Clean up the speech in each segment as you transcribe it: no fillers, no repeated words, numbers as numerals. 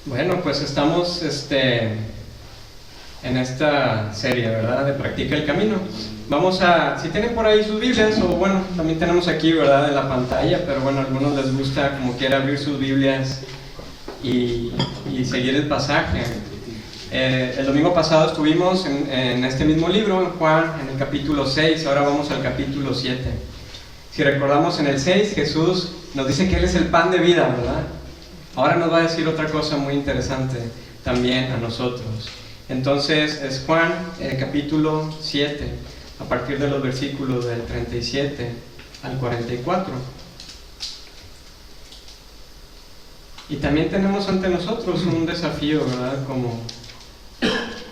Bueno, pues estamos en esta serie, ¿verdad? De Practica el Camino. Vamos a, si tienen por ahí sus Biblias, o bueno, también tenemos aquí, ¿verdad? En la pantalla, pero bueno, a algunos les gusta como quiera abrir sus Biblias y seguir el pasaje. El domingo pasado estuvimos en este mismo libro, en Juan, en el capítulo 6, ahora vamos al capítulo 7. Si recordamos en el 6, Jesús nos dice que Él es el pan de vida, ¿verdad? Ahora nos va a decir otra cosa muy interesante también a nosotros. Entonces es Juan, capítulo 7, a partir de los versículos del 37 al 44. Y también tenemos ante nosotros un desafío, ¿verdad?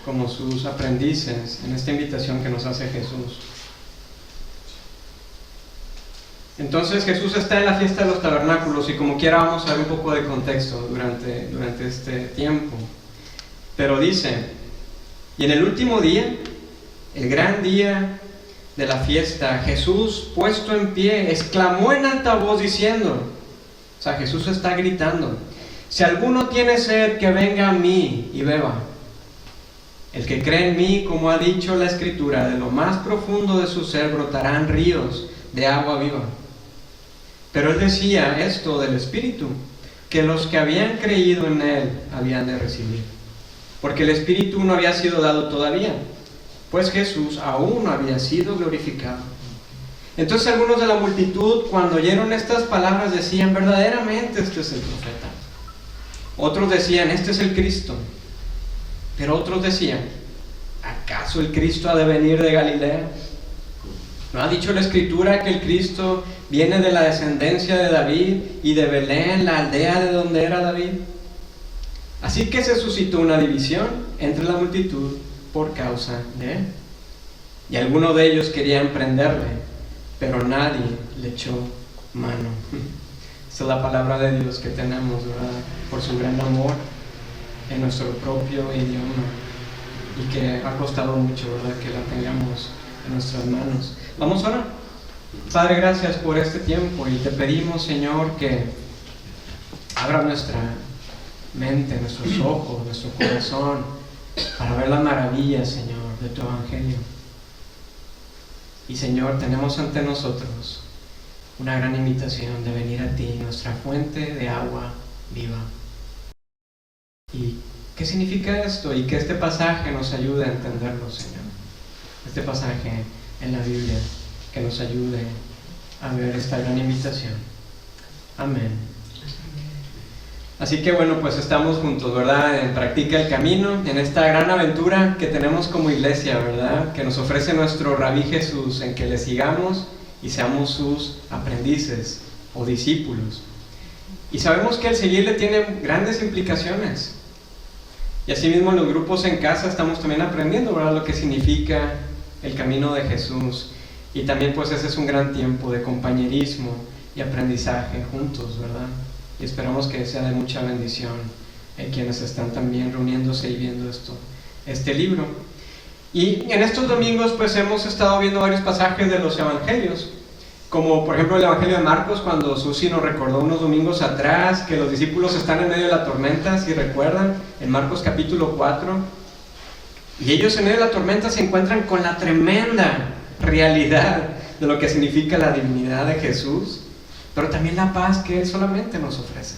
Como sus aprendices en esta invitación que nos hace Jesús. Entonces Jesús está en la fiesta de los tabernáculos y como quiera vamos a ver un poco de contexto durante este tiempo. Pero dice, y en el último día, el gran día de la fiesta, Jesús puesto en pie, exclamó en alta voz diciendo, o sea, Jesús está gritando, si alguno tiene sed, que venga a mí y beba. El que cree en mí, como ha dicho la Escritura, de lo más profundo de su ser brotarán ríos de agua viva. Pero él decía esto del Espíritu, que los que habían creído en él habían de recibir, porque el Espíritu no había sido dado todavía, pues Jesús aún no había sido glorificado. Entonces algunos de la multitud, cuando oyeron estas palabras, decían, verdaderamente este es el profeta. Otros decían, este es el Cristo. Pero otros decían, ¿acaso el Cristo ha de venir de Galilea? ¿No ha dicho la Escritura que el Cristo viene de la descendencia de David y de Belén, la aldea de donde era David? Así que se suscitó una división entre la multitud por causa de él. Y algunos de ellos querían prenderle, pero nadie le echó mano. Esta es la palabra de Dios que tenemos, ¿verdad? Por su gran amor en nuestro propio idioma y que ha costado mucho, ¿verdad? Que la tengamos en nuestras manos. Vamos a orar. Padre, gracias por este tiempo y te pedimos, Señor, que abra nuestra mente, nuestros ojos, nuestro corazón para ver las maravillas, Señor, de tu Evangelio. Y Señor, tenemos ante nosotros una gran invitación de venir a ti, nuestra fuente de agua viva. ¿Y qué significa esto? Y que este pasaje nos ayude a entenderlo, Señor. Este pasaje en la Biblia que nos ayude a ver esta gran invitación. Amén. Así que bueno, pues estamos juntos, ¿verdad? En Practica el Camino, en esta gran aventura que tenemos como iglesia, ¿verdad? Que nos ofrece nuestro Rabí Jesús, en que le sigamos y seamos sus aprendices o discípulos. Y sabemos que el seguirle tiene grandes implicaciones. Y asimismo en los grupos en casa estamos también aprendiendo, ¿verdad? Lo que significa el camino de Jesús. Y también pues ese es un gran tiempo de compañerismo y aprendizaje juntos, ¿verdad? Y esperamos que sea de mucha bendición en quienes están también reuniéndose y viendo este libro. Y en estos domingos pues hemos estado viendo varios pasajes de los evangelios, como por ejemplo el evangelio de Marcos, cuando Susi nos recordó unos domingos atrás que los discípulos están en medio de la tormenta, si recuerdan, en Marcos capítulo 4, y ellos en medio de la tormenta se encuentran con la tremenda realidad de lo que significa la divinidad de Jesús, pero también la paz que Él solamente nos ofrece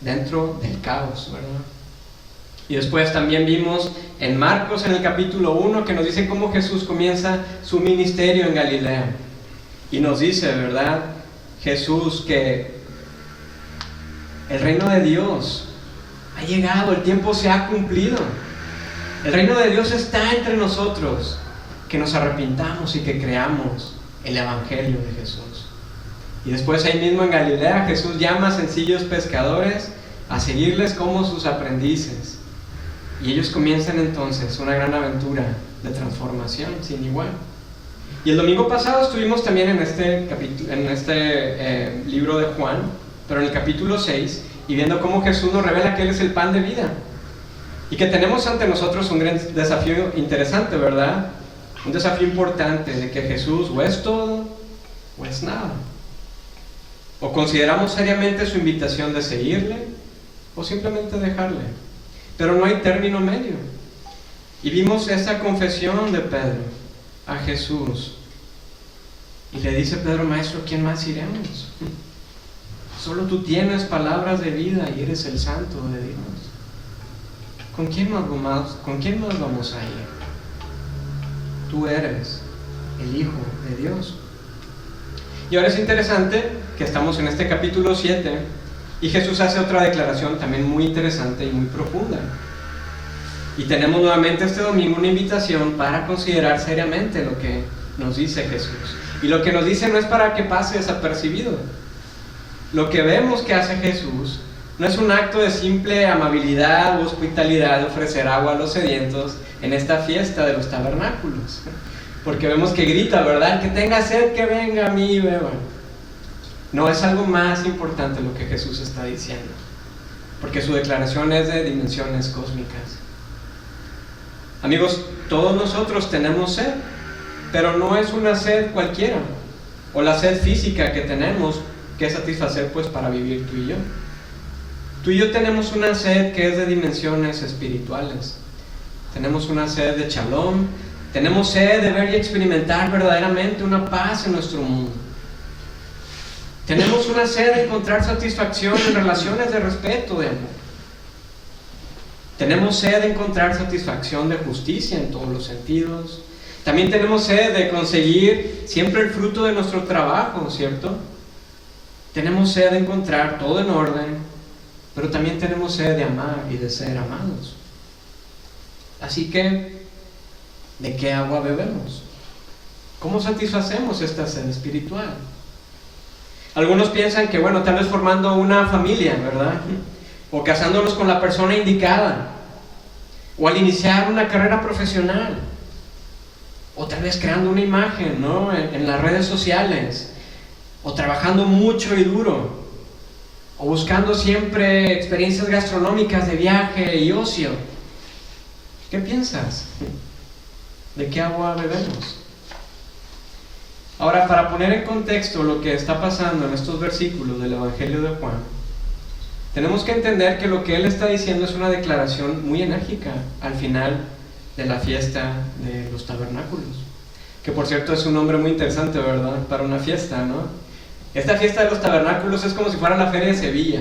dentro del caos, ¿verdad? Y después también vimos en Marcos en el capítulo 1 que nos dice cómo Jesús comienza su ministerio en Galilea. Y nos dice, ¿verdad? Jesús, que el reino de Dios ha llegado, el tiempo se ha cumplido. El reino de Dios está entre nosotros, que nos arrepintamos y que creamos el Evangelio de Jesús. Y después ahí mismo en Galilea Jesús llama a sencillos pescadores a seguirles como sus aprendices. Y ellos comienzan entonces una gran aventura de transformación sin igual. Y el domingo pasado estuvimos también en este libro de Juan, pero en el capítulo 6, y viendo cómo Jesús nos revela que Él es el pan de vida. Y que tenemos ante nosotros un gran desafío interesante, ¿verdad? Un desafío importante de que Jesús o es todo o es nada. O consideramos seriamente su invitación de seguirle, o simplemente dejarle. Pero no hay término medio. Y vimos esa confesión de Pedro a Jesús. Y le dice Pedro: Maestro, ¿quién más iremos? Solo tú tienes palabras de vida y eres el Santo de Dios. ¿Con quién más vamos a ir? Tú eres el Hijo de Dios. Y ahora es interesante que estamos en este capítulo 7 y Jesús hace otra declaración también muy interesante y muy profunda. Y tenemos nuevamente este domingo una invitación para considerar seriamente lo que nos dice Jesús. Y lo que nos dice no es para que pase desapercibido. Lo que vemos que hace Jesús no es un acto de simple amabilidad o hospitalidad de ofrecer agua a los sedientos en esta fiesta de los tabernáculos. Porque vemos que grita, ¿verdad? Que tenga sed, que venga a mí y beba. No, es algo más importante lo que Jesús está diciendo. Porque su declaración es de dimensiones cósmicas. Amigos, todos nosotros tenemos sed, pero no es una sed cualquiera, o la sed física que tenemos que satisfacer pues para vivir tú y yo. Tú y yo tenemos una sed que es de dimensiones espirituales. Tenemos una sed de shalom, tenemos sed de ver y experimentar verdaderamente una paz en nuestro mundo. Tenemos una sed de encontrar satisfacción en relaciones de respeto, de amor. Tenemos sed de encontrar satisfacción de justicia en todos los sentidos. También tenemos sed de conseguir siempre el fruto de nuestro trabajo, ¿cierto? Tenemos sed de encontrar todo en orden, pero también tenemos sed de amar y de ser amados. Así que, ¿de qué agua bebemos? ¿Cómo satisfacemos esta sed espiritual? Algunos piensan que, bueno, tal vez formando una familia, ¿verdad? O casándonos con la persona indicada, o al iniciar una carrera profesional, o tal vez creando una imagen, ¿no? en las redes sociales, o trabajando mucho y duro, o buscando siempre experiencias gastronómicas de viaje y ocio. ¿Qué piensas? ¿De qué agua bebemos? Ahora, para poner en contexto lo que está pasando en estos versículos del Evangelio de Juan, tenemos que entender que lo que él está diciendo es una declaración muy enérgica al final de la fiesta de los tabernáculos, que por cierto es un nombre muy interesante, ¿verdad? Para una fiesta, ¿no? Esta fiesta de los tabernáculos es como si fuera la feria de Sevilla,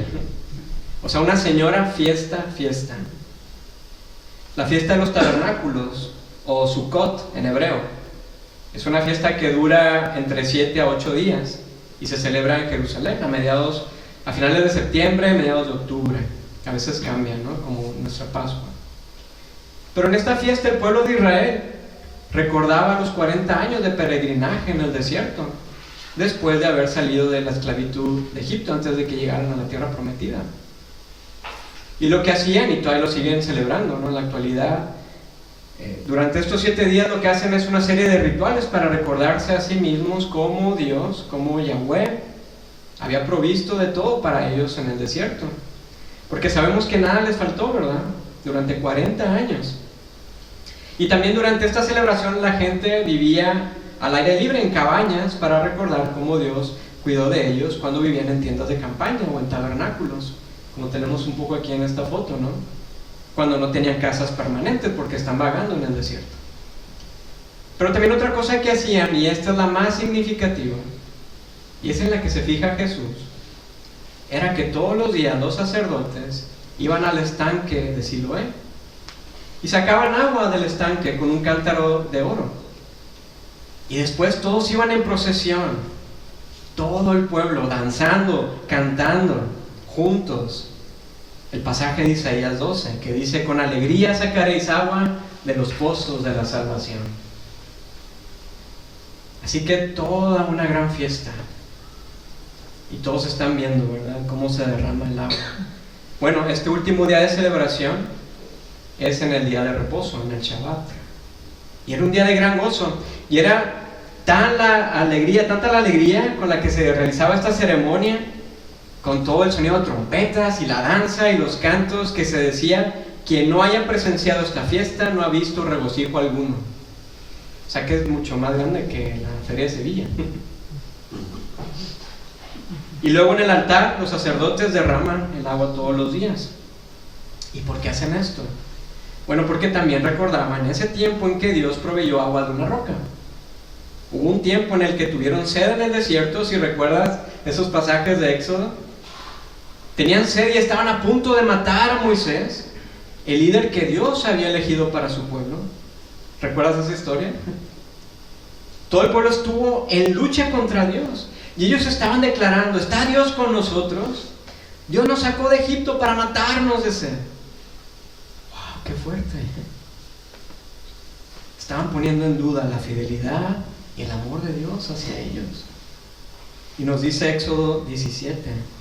o sea, una señora fiesta. La fiesta de los tabernáculos, o Sukkot en hebreo, es una fiesta que dura entre 7 a 8 días y se celebra en Jerusalén a finales de septiembre, mediados de octubre. A veces cambia, ¿no? Como nuestra Pascua. Pero en esta fiesta el pueblo de Israel recordaba los 40 años de peregrinaje en el desierto, después de haber salido de la esclavitud de Egipto, antes de que llegaran a la tierra prometida. Y lo que hacían, y todavía lo siguen celebrando, ¿no? En la actualidad, durante estos 7 días lo que hacen es una serie de rituales para recordarse a sí mismos cómo Dios, como Yahweh, había provisto de todo para ellos en el desierto. Porque sabemos que nada les faltó, ¿verdad? Durante 40 años. Y también durante esta celebración la gente vivía al aire libre en cabañas para recordar cómo Dios cuidó de ellos cuando vivían en tiendas de campaña o en tabernáculos, como tenemos un poco aquí en esta foto, ¿no? Cuando no tenían casas permanentes porque están vagando en el desierto. Pero también otra cosa que hacían, y esta es la más significativa, y es en la que se fija Jesús, era que todos los días los sacerdotes iban al estanque de Siloé y sacaban agua del estanque con un cántaro de oro. Y después todos iban en procesión, todo el pueblo danzando, cantando, juntos. El pasaje de Isaías 12, que dice: con alegría sacaréis agua de los pozos de la salvación. Así que toda una gran fiesta. Y todos están viendo, ¿verdad?, cómo se derrama el agua. Bueno, este último día de celebración es en el día de reposo, en el Shabbat. Y era un día de gran gozo. Y era tanta la alegría con la que se realizaba esta ceremonia, con todo el sonido de trompetas y la danza y los cantos, que se decía: quien no haya presenciado esta fiesta no ha visto regocijo alguno. O sea que es mucho más grande que la feria de Sevilla. Y luego en el altar los sacerdotes derraman el agua todos los días. ¿Y por qué hacen esto? Bueno, porque también recordaban ese tiempo en que Dios proveyó agua de una roca. Hubo un tiempo en el que tuvieron sed en el desierto, si recuerdas esos pasajes de Éxodo. Tenían sed y estaban a punto de matar a Moisés, el líder que Dios había elegido para su pueblo. ¿Recuerdas esa historia? Todo el pueblo estuvo en lucha contra Dios. Y ellos estaban declarando: ¿está Dios con nosotros? Dios nos sacó de Egipto para matarnos de sed. ¡Wow! ¡Qué fuerte! Estaban poniendo en duda la fidelidad y el amor de Dios hacia ellos. Y nos dice Éxodo 17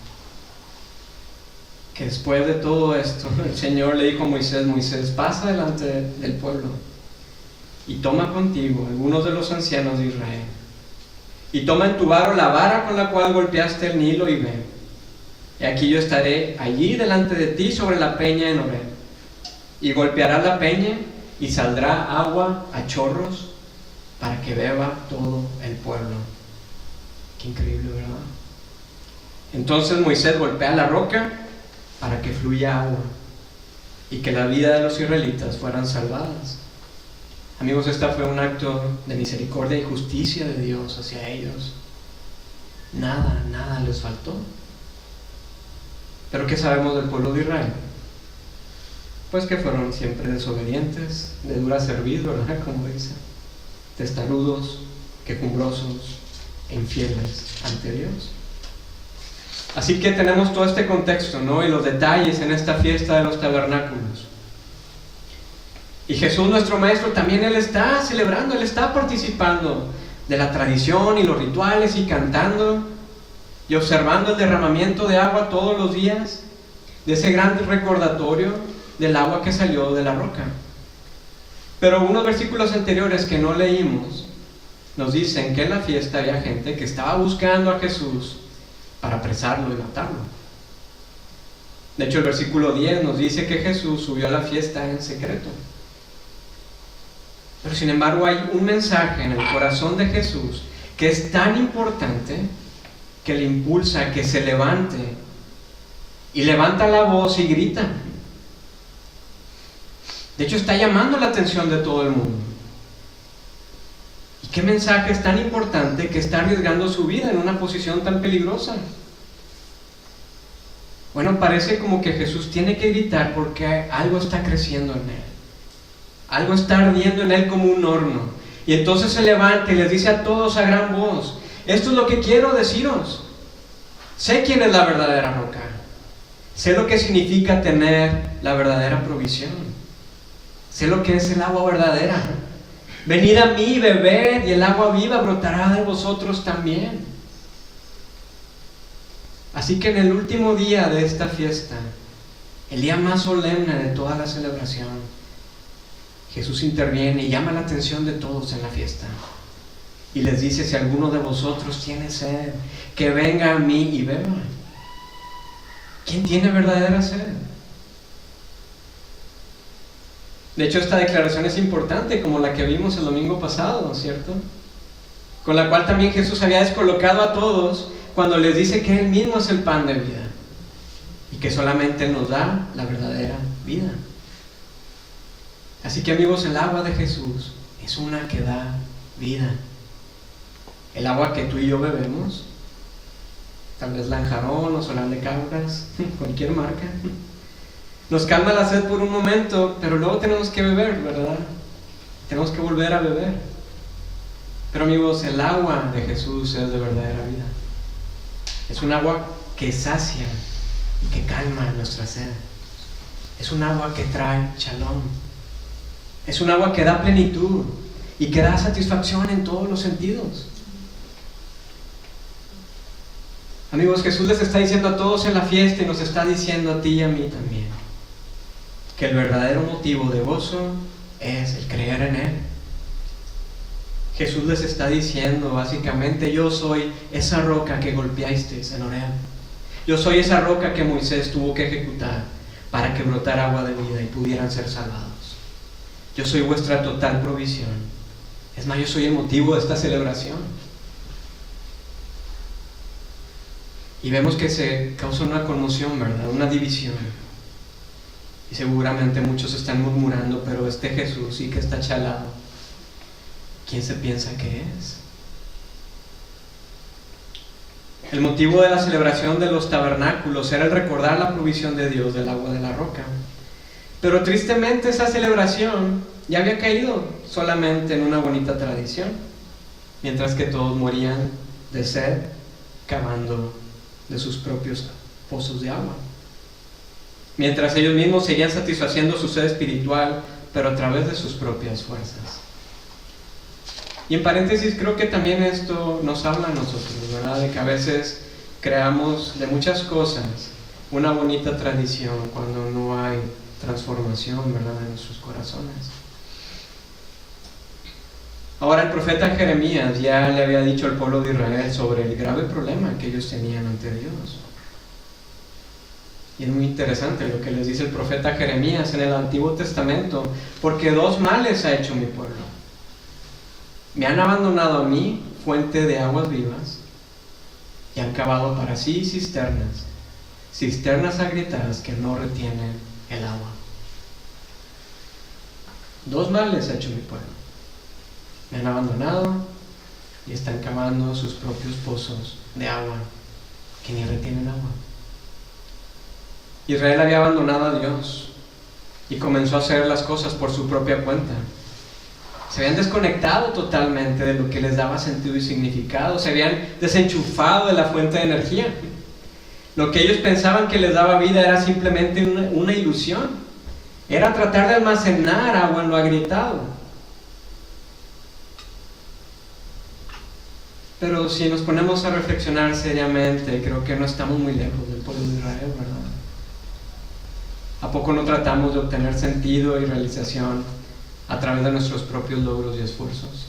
que después de todo esto, el Señor le dijo a Moisés: Moisés, pasa delante del pueblo y toma contigo algunos de los ancianos de Israel, y toma en tu vara la vara con la cual golpeaste el Nilo, y ve, y aquí yo estaré allí delante de ti sobre la peña en Horeb, y golpearás la peña y saldrá agua a chorros para que beba todo el pueblo. Qué increíble, ¿verdad? Entonces Moisés golpea la roca para que fluya agua y que la vida de los israelitas fueran salvadas. Amigos, este fue un acto de misericordia y justicia de Dios hacia ellos. Nada les faltó. Pero ¿qué sabemos del pueblo de Israel? Pues que fueron siempre desobedientes, de dura cerviz, ¿verdad? Como dice, testarudos, quejumbrosos e infieles ante Dios. Así que tenemos todo este contexto, ¿no? Y los detalles en esta fiesta de los tabernáculos. Y Jesús, nuestro Maestro, también Él está celebrando, Él está participando de la tradición y los rituales, y cantando y observando el derramamiento de agua todos los días, de ese gran recordatorio del agua que salió de la roca. Pero unos versículos anteriores que no leímos nos dicen que en la fiesta había gente que estaba buscando a Jesús para apresarlo y matarlo. De hecho, el versículo 10 nos dice que Jesús subió a la fiesta en secreto. Pero sin embargo hay un mensaje en el corazón de Jesús que es tan importante que le impulsa a que se levante, y levanta la voz y grita. De hecho, está llamando la atención de todo el mundo. ¿Y qué mensaje es tan importante que está arriesgando su vida en una posición tan peligrosa? Bueno, parece como que Jesús tiene que gritar porque algo está creciendo en Él. Algo está ardiendo en Él como un horno. Y entonces se levanta y les dice a todos a gran voz: esto es lo que quiero deciros. Sé quién es la verdadera roca. Sé lo que significa tener la verdadera provisión. Sé lo que es el agua verdadera. Venid a mí, bebed, y el agua viva brotará de vosotros también. Así que en el último día de esta fiesta, el día más solemne de toda la celebración, Jesús interviene y llama la atención de todos en la fiesta. Y les dice: si alguno de vosotros tiene sed, que venga a mí y beba. ¿Quién tiene verdadera sed? De hecho, esta declaración es importante, como la que vimos el domingo pasado, ¿cierto? Con la cual también Jesús había descolocado a todos cuando les dice que Él mismo es el pan de vida y que solamente Él nos da la verdadera vida. Así que, amigos, el agua de Jesús es una que da vida. El agua que tú y yo bebemos, tal vez Lanjarón o Solán de Cabras, cualquier marca, nos calma la sed por un momento, pero luego tenemos que beber, ¿verdad? Tenemos que volver a beber. Pero, amigos, el agua de Jesús es de verdadera vida. Es un agua que sacia y que calma nuestra sed. Es un agua que trae shalom. Es un agua que da plenitud y que da satisfacción en todos los sentidos. Amigos, Jesús les está diciendo a todos en la fiesta, y nos está diciendo a ti y a mí también, que el verdadero motivo de gozo es el creer en Él. Jesús les está diciendo básicamente: yo soy esa roca que golpeasteis en Horeb. Yo soy esa roca que Moisés tuvo que ejecutar para que brotara agua de vida y pudieran ser salvados. Yo soy vuestra total provisión. Es más, yo soy el motivo de esta celebración. Y vemos que se causa una conmoción, ¿verdad? Una división. Y seguramente muchos están murmurando, pero este Jesús sí que está chalado. ¿Quién se piensa que es? El motivo de la celebración de los tabernáculos era el recordar la provisión de Dios del agua de la roca. Pero tristemente esa celebración ya había caído solamente en una bonita tradición, mientras que todos morían de sed cavando de sus propios pozos de agua. Mientras ellos mismos seguían satisfaciendo su sed espiritual, pero a través de sus propias fuerzas. Y en paréntesis, creo que también esto nos habla a nosotros, ¿verdad? De que a veces creamos de muchas cosas una bonita tradición cuando no hay transformación, ¿verdad?, en nuestros corazones. Ahora el profeta Jeremías ya le había dicho al pueblo de Israel sobre el grave problema que ellos tenían ante Dios. Y es muy interesante lo que les dice el profeta Jeremías en el Antiguo Testamento, porque dos males ha hecho mi pueblo. Me han abandonado a mí, fuente de aguas vivas, y han cavado para sí cisternas agrietadas que no retienen el agua. Dos males ha hecho mi pueblo. Me han abandonado y están cavando sus propios pozos de agua que ni retienen agua. Israel había abandonado a Dios y comenzó a hacer las cosas por su propia cuenta. Se habían desconectado totalmente de lo que les daba sentido y significado. Se habían desenchufado de la fuente de energía. Lo que ellos pensaban que les daba vida era simplemente una ilusión. Era tratar de almacenar agua en lo agrietado. Pero si nos ponemos a reflexionar seriamente, creo que no estamos muy lejos del pueblo de Israel, ¿verdad? ¿A poco no tratamos de obtener sentido y realización a través de nuestros propios logros y esfuerzos?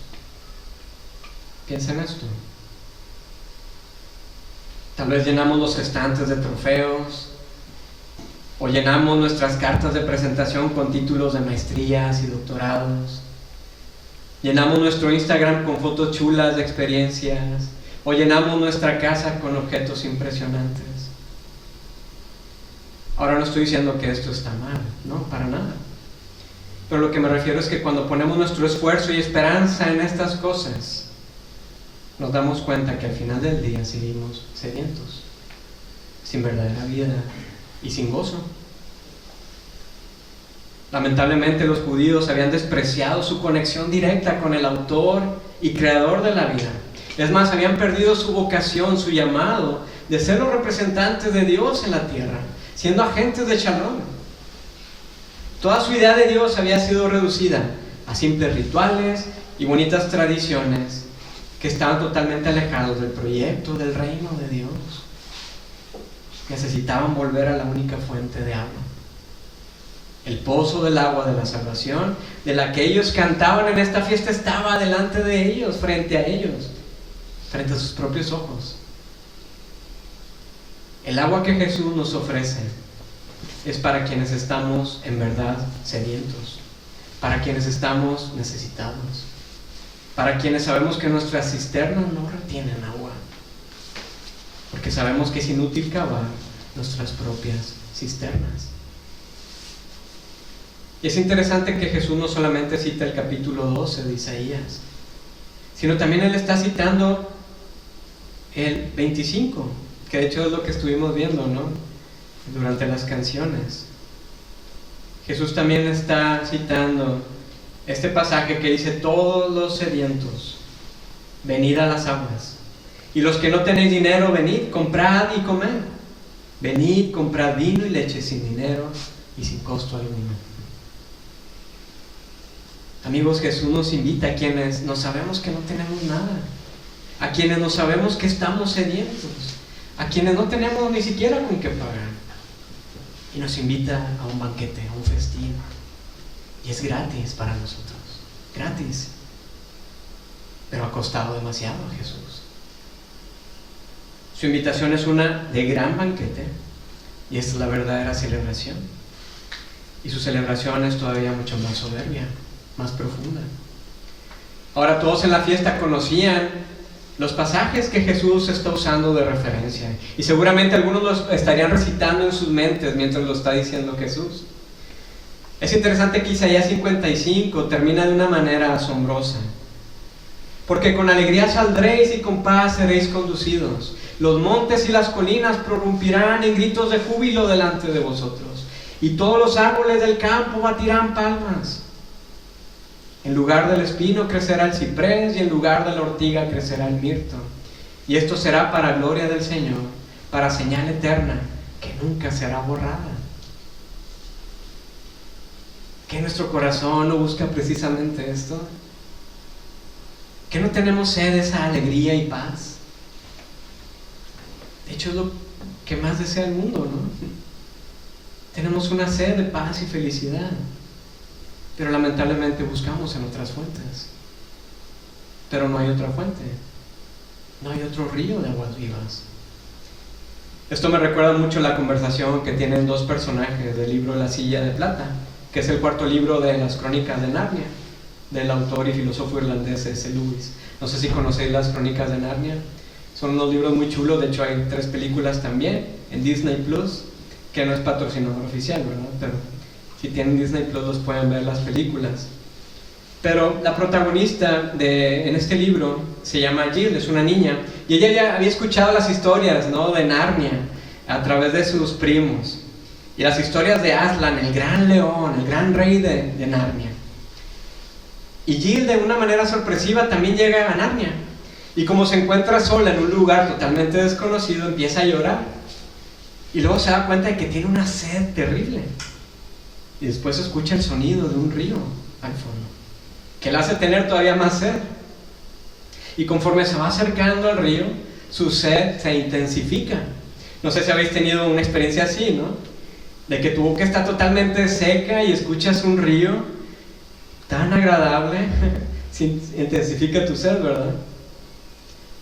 Piensa en esto. Tal vez llenamos los estantes de trofeos, o llenamos nuestras cartas de presentación con títulos de maestrías y doctorados. Llenamos nuestro Instagram con fotos chulas de experiencias, o llenamos nuestra casa con objetos impresionantes. Ahora no estoy diciendo que esto está mal, no, para nada. Pero lo que me refiero es que cuando ponemos nuestro esfuerzo y esperanza en estas cosas, nos damos cuenta que al final del día seguimos sedientos, sin verdadera vida y sin gozo. Lamentablemente los judíos habían despreciado su conexión directa con el autor y creador de la vida. Es más, habían perdido su vocación, su llamado de ser los representantes de Dios en la tierra, siendo agentes de Shalom. Toda su idea de Dios había sido reducida a simples rituales y bonitas tradiciones que estaban totalmente alejados del proyecto del reino de Dios. Necesitaban volver a la única fuente de agua, el pozo del agua de la salvación, de la que ellos cantaban en esta fiesta, estaba delante de ellos, frente a sus propios ojos. El agua que Jesús nos ofrece es para quienes estamos en verdad sedientos, para quienes estamos necesitados, para quienes sabemos que nuestras cisternas no retienen agua, porque sabemos que es inútil cavar nuestras propias cisternas. Y es interesante que Jesús no solamente cita el capítulo 12 de Isaías, sino también Él está citando el 25, que de hecho es lo que estuvimos viendo, ¿no?, durante las canciones. Jesús también está citando este pasaje que dice: todos los sedientos, venid a las aguas, y los que no tenéis dinero, venid, comprad y comed. Venid, comprad vino y leche sin dinero y sin costo alguno. Amigos, Jesús nos invita a quienes no sabemos que no tenemos nada, a quienes no sabemos que estamos sedientos, a quienes no tenemos ni siquiera con qué pagar, y nos invita a un banquete, a un festín, y es gratis para nosotros, gratis, pero ha costado demasiado a Jesús. Su invitación es una de gran banquete, y esta es la verdadera celebración, y su celebración es todavía mucho más soberbia, más profunda. Ahora todos en la fiesta conocían los pasajes que Jesús está usando de referencia, y seguramente algunos los estarían recitando en sus mentes mientras lo está diciendo Jesús. Es interesante que Isaías 55 termina de una manera asombrosa. Porque con alegría saldréis y con paz seréis conducidos. Los montes y las colinas prorrumpirán en gritos de júbilo delante de vosotros. Y todos los árboles del campo batirán palmas. En lugar del espino crecerá el ciprés y en lugar de la ortiga crecerá el mirto. Y esto será para gloria del Señor, para señal eterna que nunca será borrada. ¿Que nuestro corazón no busca precisamente esto? ¿Que no tenemos sed de esa alegría y paz? De hecho es lo que más desea el mundo, ¿no? Tenemos una sed de paz y felicidad, pero lamentablemente buscamos en otras fuentes. Pero no hay otra fuente, no hay otro río de aguas vivas. Esto me recuerda mucho la conversación que tienen dos personajes del libro La Silla de Plata, que es el cuarto libro de las Crónicas de Narnia, del autor y filósofo irlandés C.S. Lewis. No sé si conocéis las Crónicas de Narnia. Son unos libros muy chulos. De hecho hay 3 películas también en Disney Plus, que no es patrocinador oficial, ¿verdad? Pero si tienen Disney Plus los pueden ver las películas. Pero la protagonista en este libro se llama Jill, es una niña, y ella ya había escuchado las historias, ¿no?, de Narnia a través de sus primos, y las historias de Aslan, el gran león, el gran rey de Narnia. Y Jill, de una manera sorpresiva, también llega a Narnia, y como se encuentra sola en un lugar totalmente desconocido, empieza a llorar, y luego se da cuenta de que tiene una sed terrible, y después escucha el sonido de un río al fondo, que le hace tener todavía más sed. Y conforme se va acercando al río, su sed se intensifica. No sé si habéis tenido una experiencia así, ¿no? De que tu boca está totalmente seca y escuchas un río tan agradable, se intensifica tu sed, ¿verdad?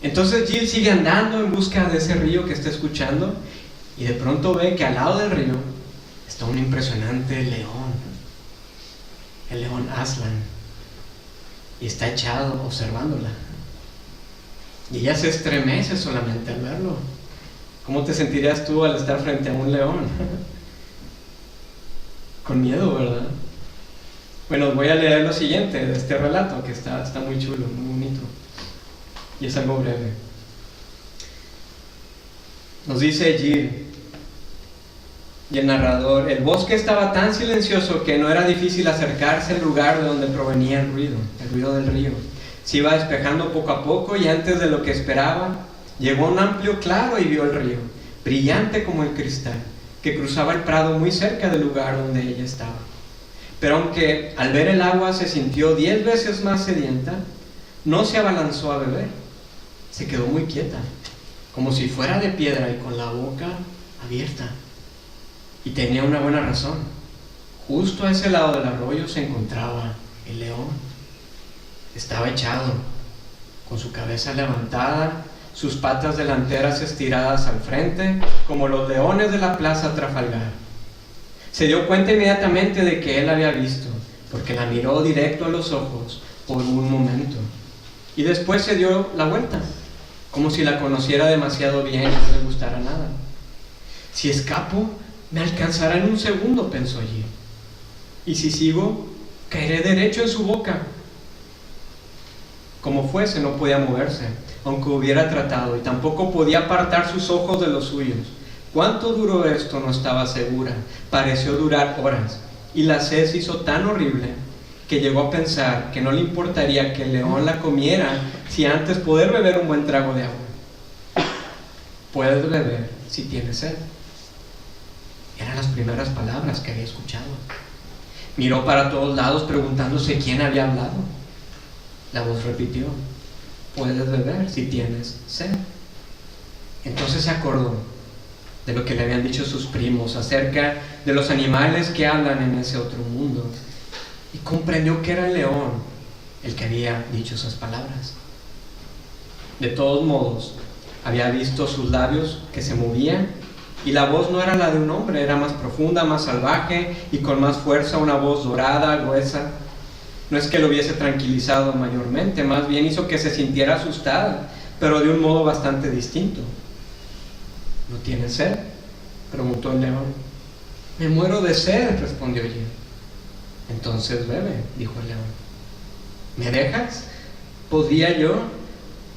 Entonces Jill sigue andando en busca de ese río que está escuchando, y de pronto ve que al lado del río está un impresionante león, el león Aslan, y está echado observándola. Y ella se estremece solamente al verlo. ¿Cómo te sentirías tú al estar frente a un león? Con miedo, ¿verdad? Bueno, os voy a leer lo siguiente de este relato, que está muy chulo, muy bonito, y es algo breve. Nos dice Jill y el narrador: el bosque estaba tan silencioso que no era difícil acercarse al lugar de donde provenía el ruido del río. Se iba despejando poco a poco, y antes de lo que esperaba, llegó a un amplio claro y vio el río, brillante como el cristal, que cruzaba el prado muy cerca del lugar donde ella estaba. Pero aunque al ver el agua se sintió 10 veces más sedienta, no se abalanzó a beber. Se quedó muy quieta, como si fuera de piedra y con la boca abierta. Y tenía una buena razón. Justo a ese lado del arroyo se encontraba el león. Estaba echado, con su cabeza levantada, sus patas delanteras estiradas al frente, como los leones de la plaza Trafalgar. Se dio cuenta inmediatamente de que él había visto, porque la miró directo a los ojos por un momento, y después se dio la vuelta, como si la conociera demasiado bien y no le gustara nada. Si escapo, me alcanzará en un segundo, pensó Jill, y si sigo, caeré derecho en su boca. Como fuese, no podía moverse, aunque hubiera tratado, y tampoco podía apartar sus ojos de los suyos. ¿Cuánto duró esto? No estaba segura. Pareció durar horas, y la sed se hizo tan horrible que llegó a pensar que no le importaría que el león la comiera si antes poder beber un buen trago de agua. Puedes beber si tienes sed. Eran las primeras palabras que había escuchado. Miró para todos lados preguntándose quién había hablado. La voz repitió: puedes beber si tienes sed. Entonces se acordó de lo que le habían dicho sus primos acerca de los animales que hablan en ese otro mundo, y comprendió que era el león el que había dicho esas palabras. De todos modos, había visto sus labios que se movían, y la voz no era la de un hombre, era más profunda, más salvaje y con más fuerza, una voz dorada, gruesa. No es que lo hubiese tranquilizado mayormente, más bien hizo que se sintiera asustada, pero de un modo bastante distinto. ¿No tienes sed?, preguntó el león. Me muero de sed, respondió Jill. Entonces bebe, dijo el león. ¿Me dejas? ¿Podría yo?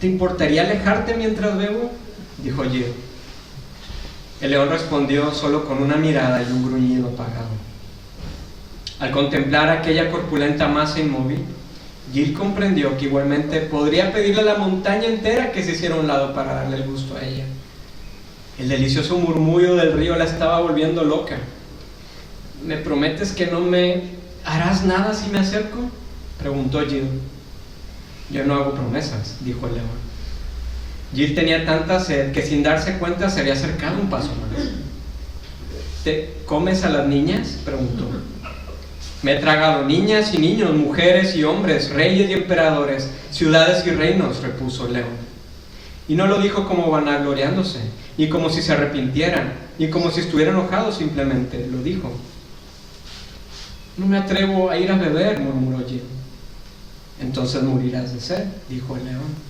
¿Te importaría alejarte mientras bebo?, dijo Jill. El león respondió solo con una mirada y un gruñido apagado. Al contemplar aquella corpulenta masa inmóvil, Jill comprendió que igualmente podría pedirle a la montaña entera que se hiciera a un lado para darle el gusto a ella. El delicioso murmullo del río la estaba volviendo loca. ¿Me prometes que no me harás nada si me acerco?, preguntó Jill. Yo no hago promesas, dijo el león. Jill tenía tanta sed que sin darse cuenta se había acercado un paso más. ¿Te comes a las niñas?, preguntó. Me he tragado niñas y niños, mujeres y hombres, reyes y emperadores, ciudades y reinos, repuso el león. Y no lo dijo como vanagloriándose, ni como si se arrepintieran, ni como si estuviera enojado, simplemente lo dijo. No me atrevo a ir a beber, murmuró Jill. Entonces morirás de sed, dijo el león.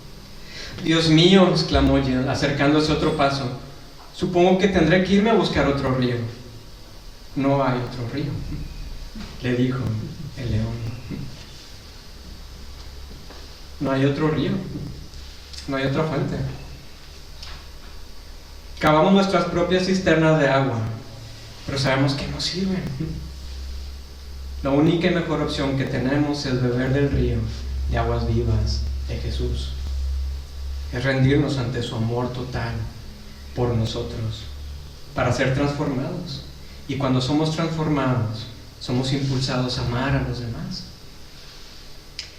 Dios mío, exclamó Jill, acercándose otro paso. Supongo que tendré que irme a buscar otro río. No hay otro río, le dijo el león. No hay otro río, no hay otra fuente. Cavamos nuestras propias cisternas de agua, pero sabemos que no sirven. La única y mejor opción que tenemos es beber del río de aguas vivas de Jesús. Es rendirnos ante su amor total por nosotros, para ser transformados. Y cuando somos transformados, somos impulsados a amar a los demás.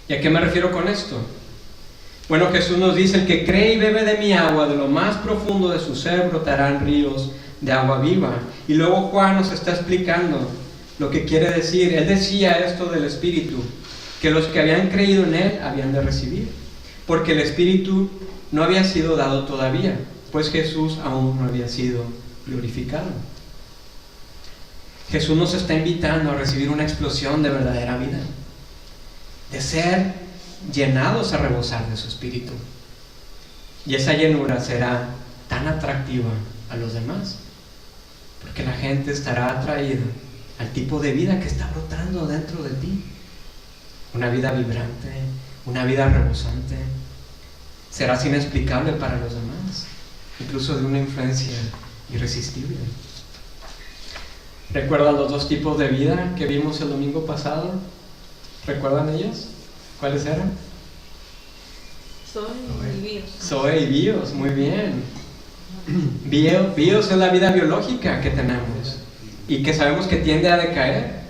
¿Y a qué me refiero con esto? Bueno, Jesús nos dice: el que cree y bebe de mi agua, de lo más profundo de su ser brotarán ríos de agua viva. Y luego Juan nos está explicando lo que quiere decir. Él decía esto del Espíritu, que los que habían creído en Él habían de recibir, porque el Espíritu no había sido dado todavía, pues Jesús aún no había sido glorificado. Jesús nos está invitando a recibir una explosión de verdadera vida, de ser llenados a rebosar de su Espíritu. Y esa llenura será tan atractiva a los demás, porque la gente estará atraída al tipo de vida que está brotando dentro de ti. Una vida vibrante, una vida rebosante. Serás inexplicable para los demás, incluso de una influencia irresistible. ¿Recuerdan los dos tipos de vida que vimos el domingo pasado? ¿Recuerdan ellos? ¿Cuáles eran? Zoe y bios. Zoe y bios, muy bien. Bios es la vida biológica que tenemos y que sabemos que tiende a decaer.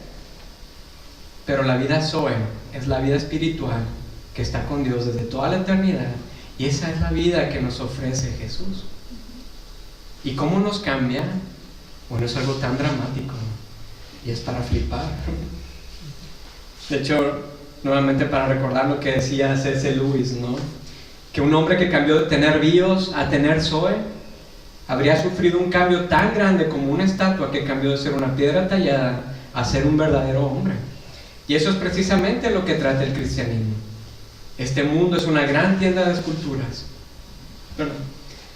Pero la vida Zoe es la vida espiritual que está con Dios desde toda la eternidad, y esa es la vida que nos ofrece Jesús. ¿Y cómo nos cambia? Bueno, es algo tan dramático y es para flipar. De hecho, nuevamente para recordar lo que decía C.S. Lewis, ¿no? Que un hombre que cambió de tener bios a tener Zoe habría sufrido un cambio tan grande como una estatua que cambió de ser una piedra tallada a ser un verdadero hombre. Y eso es precisamente lo que trata el cristianismo. Este mundo es una gran tienda de esculturas. Bueno,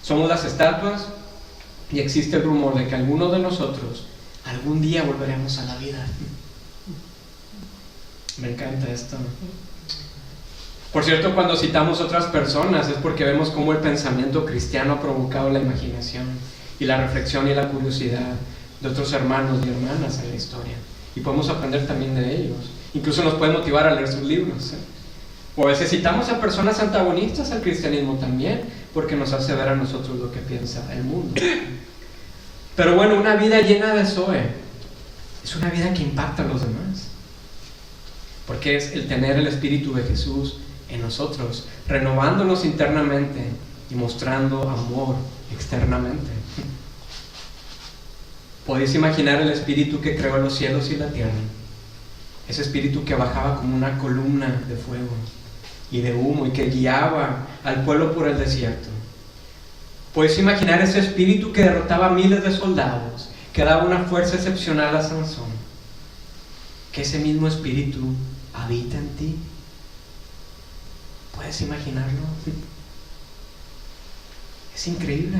somos las estatuas, y existe el rumor de que algunos de nosotros algún día volveremos a la vida. Me encanta esto. Por cierto, cuando citamos otras personas es porque vemos cómo el pensamiento cristiano ha provocado la imaginación y la reflexión y la curiosidad de otros hermanos y hermanas en la historia, y podemos aprender también de ellos. Incluso nos puede motivar a leer sus libros, ¿eh? O a veces citamos a personas antagonistas al cristianismo también, porque nos hace ver a nosotros lo que piensa el mundo. Pero bueno, una vida llena de Zoe es una vida que impacta a los demás, porque es el tener el Espíritu de Jesús en nosotros, renovándonos internamente y mostrando amor externamente. ¿Podéis imaginar el Espíritu que creó los cielos y la tierra? Ese Espíritu que bajaba como una columna de fuego y de humo y que guiaba al pueblo por el desierto. ¿Puedes imaginar ese Espíritu que derrotaba a miles de soldados, que daba una fuerza excepcional a Sansón? Que ese mismo Espíritu habita en ti. ¿Puedes imaginarlo? Es increíble.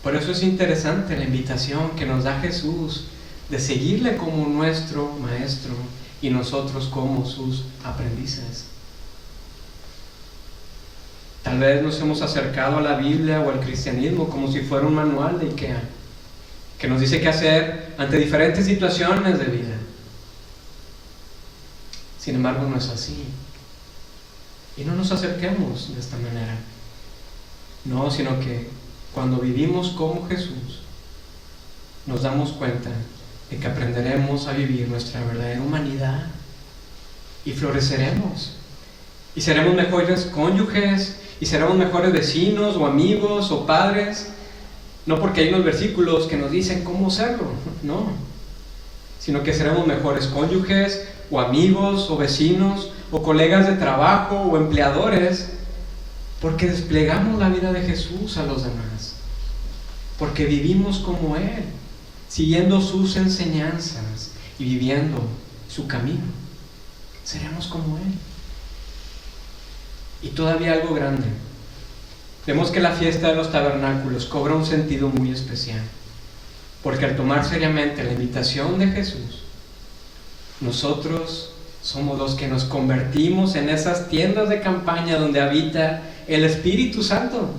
Por eso es interesante la invitación que nos da Jesús de seguirle como nuestro maestro y nosotros como sus aprendices. Tal vez nos hemos acercado a la Biblia o al cristianismo como si fuera un manual de IKEA, que nos dice qué hacer ante diferentes situaciones de vida. Sin embargo, no es así. Y no nos acerquemos de esta manera. No, sino que cuando vivimos como Jesús, nos damos cuenta de que aprenderemos a vivir nuestra verdadera humanidad y floreceremos. Y seremos mejores cónyuges, y seremos mejores vecinos o amigos o padres, no porque hay unos versículos que nos dicen cómo serlo, no, sino que seremos mejores cónyuges o amigos o vecinos o colegas de trabajo o empleadores, porque desplegamos la vida de Jesús a los demás, porque vivimos como Él, siguiendo sus enseñanzas y viviendo su camino. Seremos como Él. Y todavía algo grande. Vemos que la fiesta de los tabernáculos cobra un sentido muy especial, porque al tomar seriamente la invitación de Jesús, nosotros somos los que nos convertimos en esas tiendas de campaña donde habita el Espíritu Santo,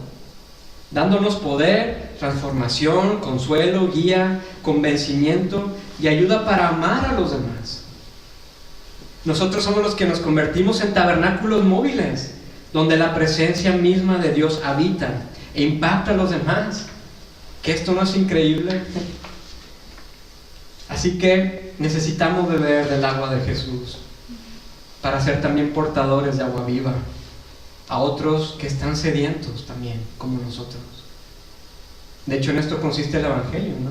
dándonos poder, transformación, consuelo, guía, convencimiento y ayuda para amar a los demás. Nosotros somos los que nos convertimos en tabernáculos móviles, donde la presencia misma de Dios habita e impacta a los demás. ¿Que esto no es increíble? Así que necesitamos beber del agua de Jesús para ser también portadores de agua viva a otros que están sedientos también, como nosotros. De hecho, en esto consiste el Evangelio, ¿no?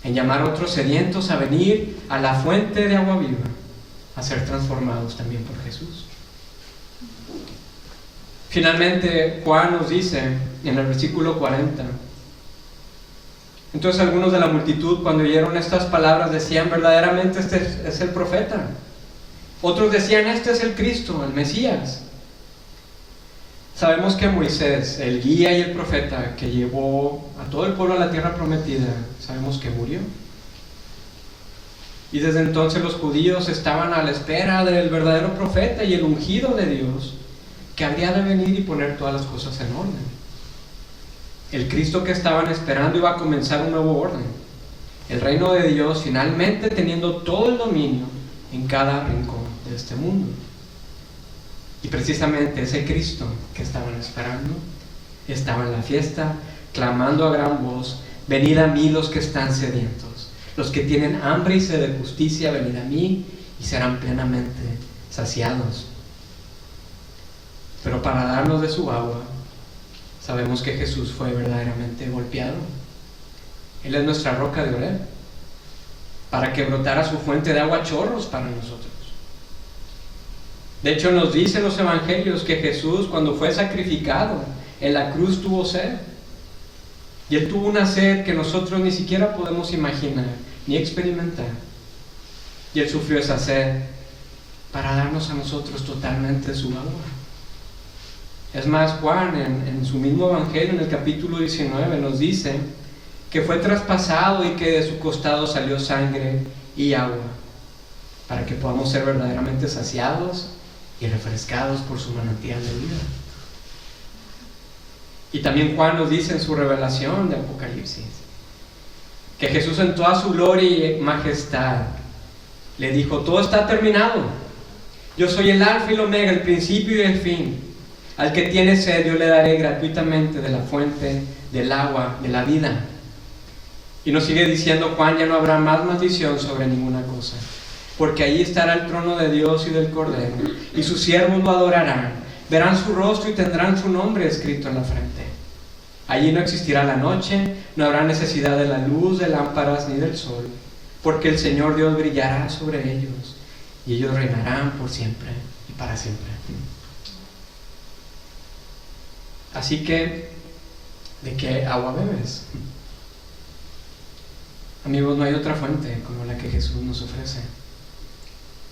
En llamar a otros sedientos a venir a la fuente de agua viva, a ser transformados también por Jesús. Finalmente, Juan nos dice en el versículo 40: entonces algunos de la multitud, cuando oyeron estas palabras, decían: verdaderamente este es el profeta. Otros decían: este es el Cristo, el Mesías. Sabemos que Moisés, el guía y el profeta que llevó a todo el pueblo a la tierra prometida, sabemos que murió. Y desde entonces los judíos estaban a la espera del verdadero profeta y el ungido de Dios, que habría de venir y poner todas las cosas en orden. El Cristo que estaban esperando iba a comenzar un nuevo orden, el reino de Dios finalmente teniendo todo el dominio en cada rincón de este mundo. Y precisamente ese Cristo que estaban esperando estaba en la fiesta, clamando a gran voz: venid a mí los que están sedientos, los que tienen hambre y sed de justicia, venid a mí y serán plenamente saciados. Pero para darnos de su agua, sabemos que Jesús fue verdaderamente golpeado. Él es nuestra roca de Oreb, para que brotara su fuente de agua a chorros para nosotros. De hecho, nos dicen los evangelios que Jesús, cuando fue sacrificado en la cruz, tuvo sed. Y Él tuvo una sed que nosotros ni siquiera podemos imaginar ni experimentar. Y Él sufrió esa sed para darnos a nosotros totalmente su agua. Es más, Juan en su mismo evangelio, en el capítulo 19, nos dice que fue traspasado y que de su costado salió sangre y agua, para que podamos ser verdaderamente saciados y refrescados por su manantial de vida. Y también Juan nos dice en su revelación de Apocalipsis que Jesús, en toda su gloria y majestad, le dijo: todo está terminado. Yo soy el alfa y el omega, el principio y el fin. Al que tiene sed yo le daré gratuitamente de la fuente del agua de la vida. Y nos sigue diciendo Juan: ya no habrá más maldición sobre ninguna cosa, porque allí estará el trono de Dios y del Cordero, y sus siervos lo adorarán, verán su rostro y tendrán su nombre escrito en la frente. Allí no existirá la noche, no habrá necesidad de la luz, de lámparas ni del sol, porque el Señor Dios brillará sobre ellos, y ellos reinarán por siempre y para siempre. Así que, ¿de qué agua bebes? Amigos, no hay otra fuente como la que Jesús nos ofrece.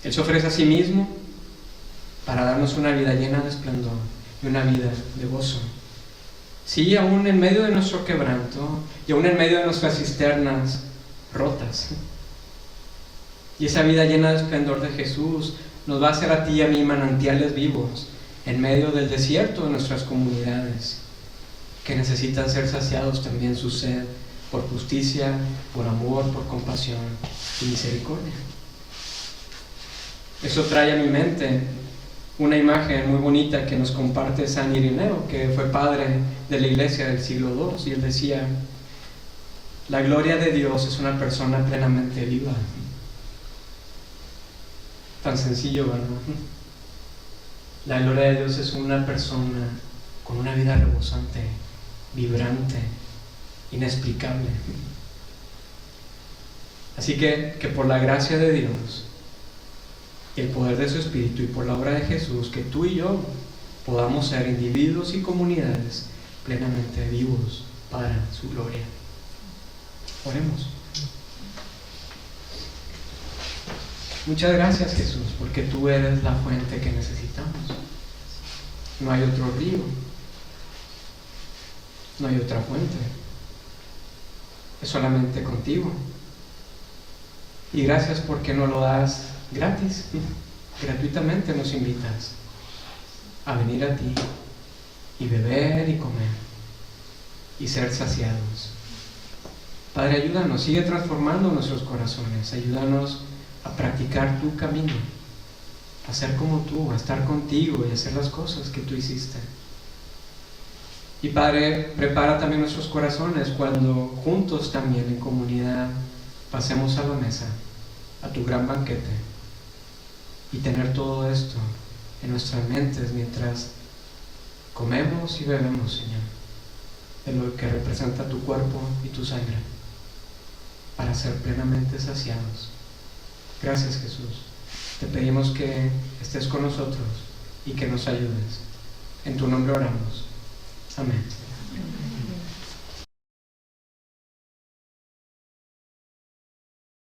Él se ofrece a sí mismo para darnos una vida llena de esplendor y una vida de gozo. Sí, aún en medio de nuestro quebranto y aún en medio de nuestras cisternas rotas. Y esa vida llena de esplendor de Jesús nos va a hacer a ti y a mí manantiales vivos en medio del desierto de nuestras comunidades, que necesitan ser saciados también su sed por justicia, por amor, por compasión y misericordia. Eso trae a mi mente una imagen muy bonita que nos comparte San Irineo, que fue padre de la iglesia del siglo II, y él decía: la gloria de Dios es una persona plenamente viva. Tan sencillo, ¿verdad? La gloria de Dios es una persona con una vida rebosante, vibrante, inexplicable. Así que por la gracia de Dios, el poder de su Espíritu y por la obra de Jesús, que tú y yo podamos ser individuos y comunidades plenamente vivos para su gloria. Oremos. Muchas gracias, Jesús, porque tú eres la fuente que necesitamos. No hay otro río, no hay otra fuente, es solamente contigo. Y gracias porque nos lo das gratis, gratuitamente nos invitas a venir a ti y beber y comer y ser saciados. Padre, ayúdanos, sigue transformando nuestros corazones, ayúdanos a practicar tu camino, a ser como tú, a estar contigo y a hacer las cosas que tú hiciste. Y Padre, prepara también nuestros corazones cuando juntos también en comunidad pasemos a la mesa, a tu gran banquete, y tener todo esto en nuestras mentes mientras comemos y bebemos, Señor, de lo que representa tu cuerpo y tu sangre, para ser plenamente saciados. Gracias, Jesús. Te pedimos que estés con nosotros y que nos ayudes. En tu nombre oramos. Amén.